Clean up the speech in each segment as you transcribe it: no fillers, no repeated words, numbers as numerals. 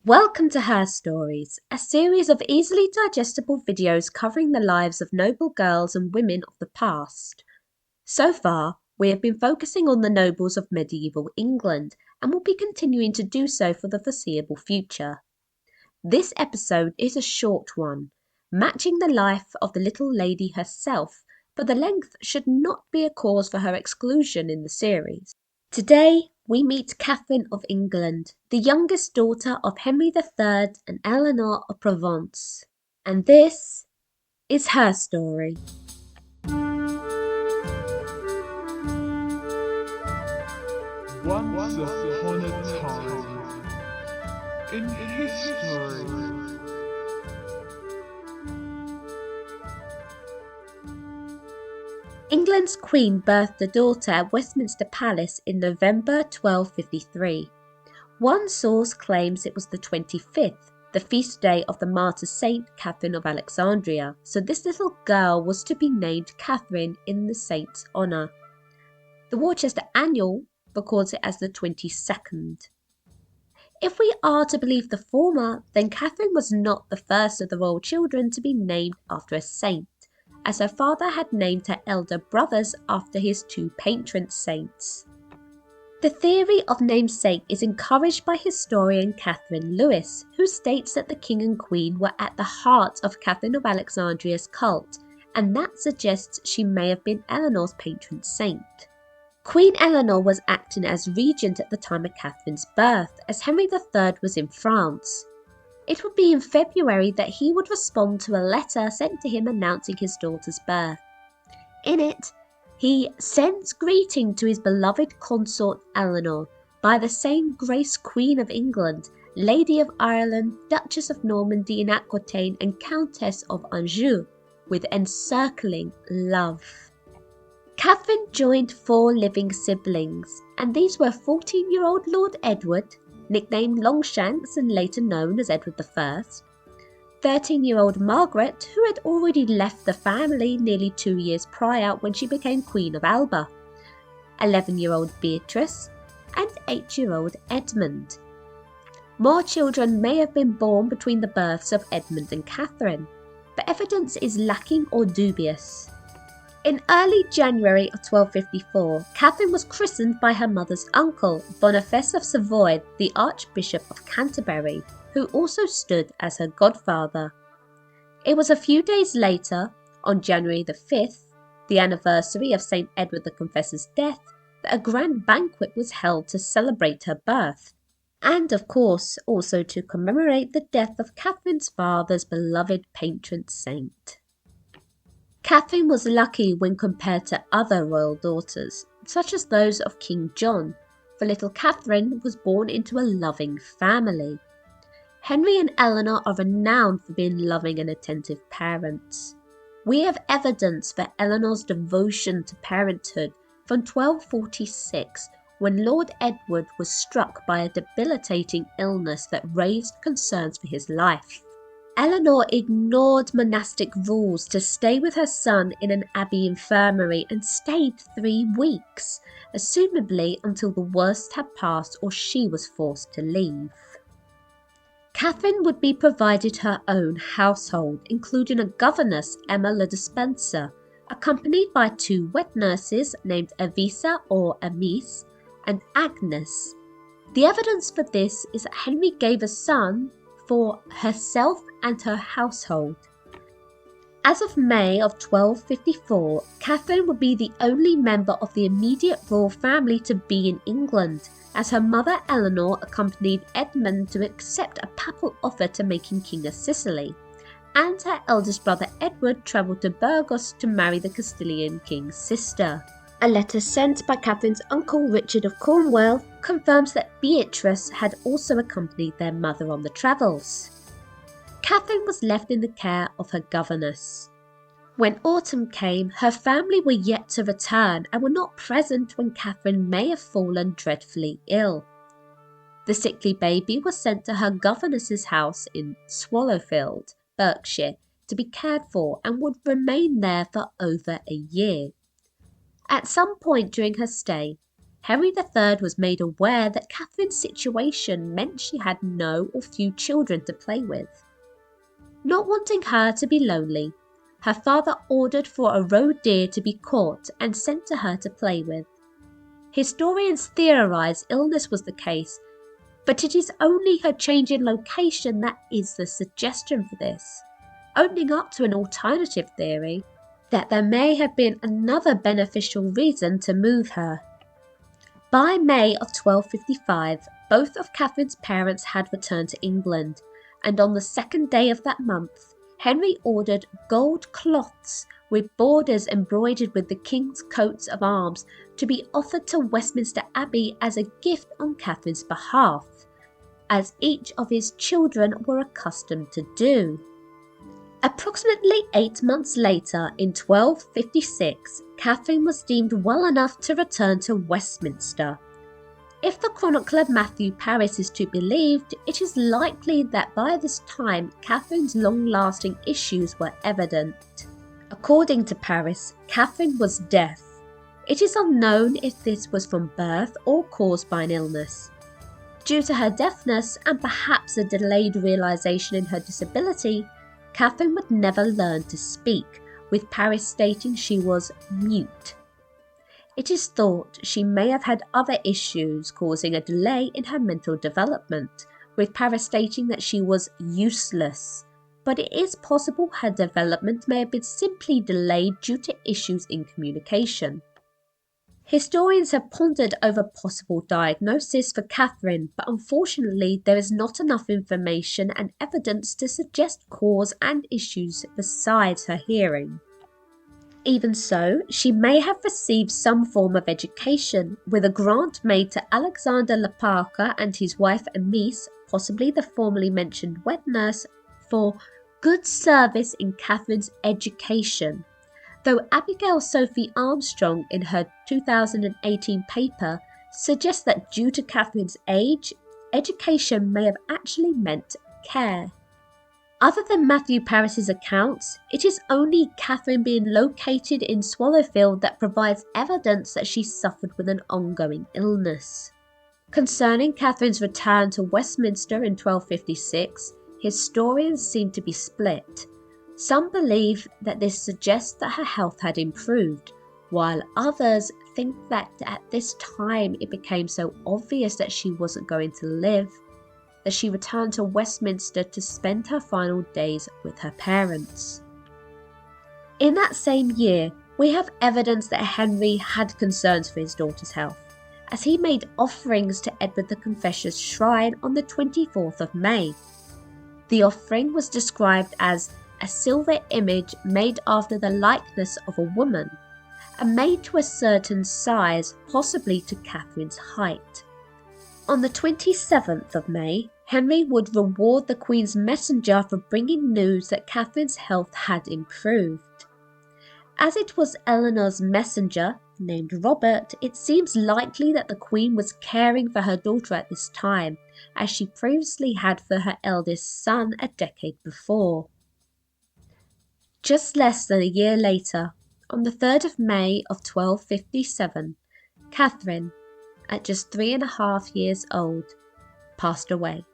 Welcome to HERstories, a series of easily digestible videos covering the lives of noble girls and women of the past. So far, we have been focusing on the nobles of medieval England and will be continuing to do so for the foreseeable future. This episode is a short one, matching the life of the little lady herself, but the length should not be a cause for her exclusion in the series. Today, we meet Katherine of England, the youngest daughter of Henry III and Eleanor of Provence. And this is her story. Once upon a time, in history. England's Queen birthed a daughter at Westminster Palace in November 1253. One source claims it was the 25th, the feast day of the martyr Saint Katherine of Alexandria, so this little girl was to be named Katherine in the saint's honour. The Worcester Annual records it as the 22nd. If we are to believe the former, then Katherine was not the first of the royal children to be named after a saint, as her father had named her elder brothers after his two patron saints. The theory of namesake is encouraged by historian Catherine Lewis, who states that the king and queen were at the heart of Katherine of Alexandria's cult, and that suggests she may have been Eleanor's patron saint. Queen Eleanor was acting as regent at the time of Catherine's birth, as Henry III was in France. It would be in February that he would respond to a letter sent to him announcing his daughter's birth. In it, he sends greeting to his beloved consort Eleanor by the same Grace Queen of England, Lady of Ireland, Duchess of Normandy and Aquitaine and Countess of Anjou, with encircling love. Katherine joined 4 living siblings, and these were 14-year-old Lord Edward, nicknamed Longshanks and later known as Edward I, 13-year-old Margaret, who had already left the family nearly 2 years prior when she became Queen of Alba, 11-year-old Beatrice, and 8-year-old Edmund. More children may have been born between the births of Edmund and Katherine, but evidence is lacking or dubious. In early January of 1254, Katherine was christened by her mother's uncle, Boniface of Savoy, the Archbishop of Canterbury, who also stood as her godfather. It was a few days later, on January the 5th, the anniversary of St. Edward the Confessor's death, that a grand banquet was held to celebrate her birth, and of course also to commemorate the death of Katherine's father's beloved patron saint. Katherine was lucky when compared to other royal daughters, such as those of King John, for little Katherine was born into a loving family. Henry and Eleanor are renowned for being loving and attentive parents. We have evidence for Eleanor's devotion to parenthood from 1246, when Lord Edward was struck by a debilitating illness that raised concerns for his life. Eleanor ignored monastic rules to stay with her son in an Abbey infirmary and stayed 3 weeks, assumably until the worst had passed or she was forced to leave. Katherine would be provided her own household, including a governess, Emma le Despencer, accompanied by 2 wet nurses named Evisa or Amis and Agnes. The evidence for this is that Henry gave a son for herself and her household. As of May of 1254, Katherine would be the only member of the immediate royal family to be in England, as her mother Eleanor accompanied Edmund to accept a papal offer to make him King of Sicily, and her eldest brother Edward travelled to Burgos to marry the Castilian king's sister. A letter sent by Katherine's uncle Richard of Cornwall confirms that Beatrice had also accompanied their mother on the travels. Katherine was left in the care of her governess. When autumn came, her family were yet to return and were not present when Katherine may have fallen dreadfully ill. The sickly baby was sent to her governess's house in Swallowfield, Berkshire, to be cared for and would remain there for over a year. At some point during her stay, Henry III was made aware that Catherine's situation meant she had no or few children to play with. Not wanting her to be lonely, her father ordered for a roe deer to be caught and sent to her to play with. Historians theorise illness was the case, but it is only her change in location that is the suggestion for this, opening up to an alternative theory that there may have been another beneficial reason to move her. By May of 1255, both of Catherine's parents had returned to England, and on the second day of that month, Henry ordered gold cloths with borders embroidered with the king's coats of arms to be offered to Westminster Abbey as a gift on Catherine's behalf, as each of his children were accustomed to do. Approximately 8 months later, in 1256, Catherine was deemed well enough to return to Westminster. If the chronicler Matthew Paris is to be believed, it is likely that by this time Catherine's long-lasting issues were evident. According to Paris, Catherine was deaf. It is unknown if this was from birth or caused by an illness. Due to her deafness and perhaps a delayed realisation in her disability, Catherine would never learn to speak, with Paris stating she was mute. It is thought she may have had other issues causing a delay in her mental development, with Paris stating that she was useless, but it is possible her development may have been simply delayed due to issues in communication. Historians have pondered over possible diagnosis for Catherine, but unfortunately there is not enough information and evidence to suggest cause and issues besides her hearing. Even so, she may have received some form of education, with a grant made to Alexander Leparca and his wife Amice, possibly the formerly mentioned wet nurse, for good service in Catherine's education, though Abigail Sophie Armstrong in her 2018 paper suggests that due to Catherine's age, education may have actually meant care. Other than Matthew Paris's accounts, it is only Catherine being located in Swallowfield that provides evidence that she suffered with an ongoing illness. Concerning Catherine's return to Westminster in 1256, historians seem to be split. Some believe that this suggests that her health had improved, while others think that at this time it became so obvious that she wasn't going to live, that she returned to Westminster to spend her final days with her parents. In that same year, we have evidence that Henry had concerns for his daughter's health, as he made offerings to Edward the Confessor's shrine on the 24th of May. The offering was described as a silver image made after the likeness of a woman, and made to a certain size, possibly to Catherine's height. On the 27th of May, Henry would reward the Queen's messenger for bringing news that Catherine's health had improved. As it was Eleanor's messenger, named Robert, it seems likely that the Queen was caring for her daughter at this time, as she previously had for her eldest son a decade before. Just less than a year later, on the 3rd of May of 1257, Catherine, at just 3.5 years old, passed away.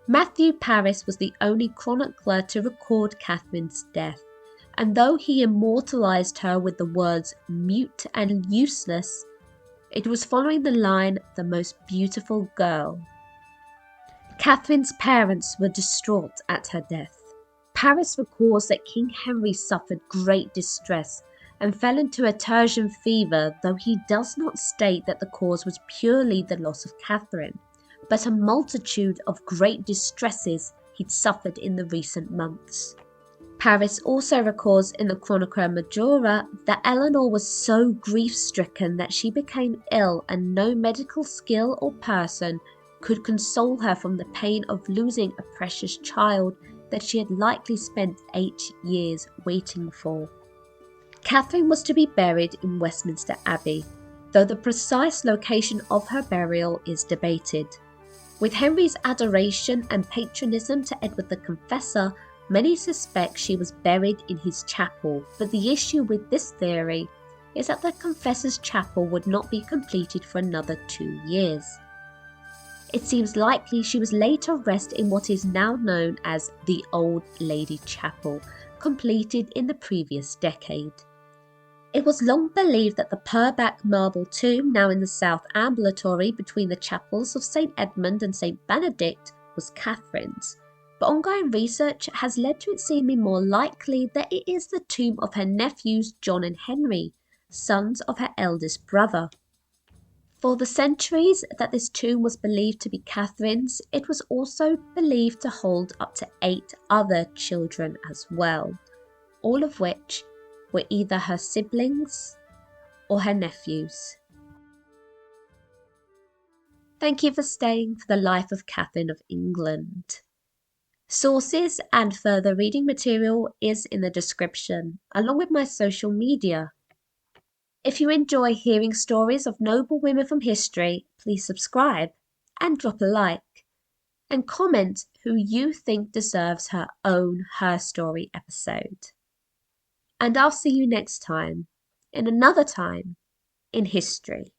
Matthew Paris was the only chronicler to record Catherine's death, and though he immortalised her with the words mute and useless, it was following the line, the most beautiful girl. Catherine's parents were distraught at her death. Paris records that King Henry suffered great distress and fell into a tertian fever, though he does not state that the cause was purely the loss of Catherine, but a multitude of great distresses he'd suffered in the recent months. Paris also records in the Chronica Majora that Eleanor was so grief-stricken that she became ill and no medical skill or person could console her from the pain of losing a precious child that she had likely spent 8 years waiting for. Catherine was to be buried in Westminster Abbey, though the precise location of her burial is debated. With Henry's adoration and patronism to Edward the Confessor, many suspect she was buried in his chapel, but the issue with this theory is that the Confessor's Chapel would not be completed for another 2 years. It seems likely she was laid to rest in what is now known as the Old Lady Chapel, completed in the previous decade. It was long believed that the Purbeck marble tomb, now in the south ambulatory between the chapels of St Edmund and St Benedict, was Catherine's, but ongoing research has led to it seeming more likely that it is the tomb of her nephews John and Henry, sons of her eldest brother. For the centuries that this tomb was believed to be Catherine's, it was also believed to hold up to 8 other children as well, all of which were either her siblings or her nephews. Thank you for staying for the life of Katherine of England. Sources and further reading material is in the description, along with my social media. If you enjoy hearing stories of noble women from history, please subscribe and drop a like, and comment who you think deserves her own HERstory episode. And I'll see you next time, in another time in history.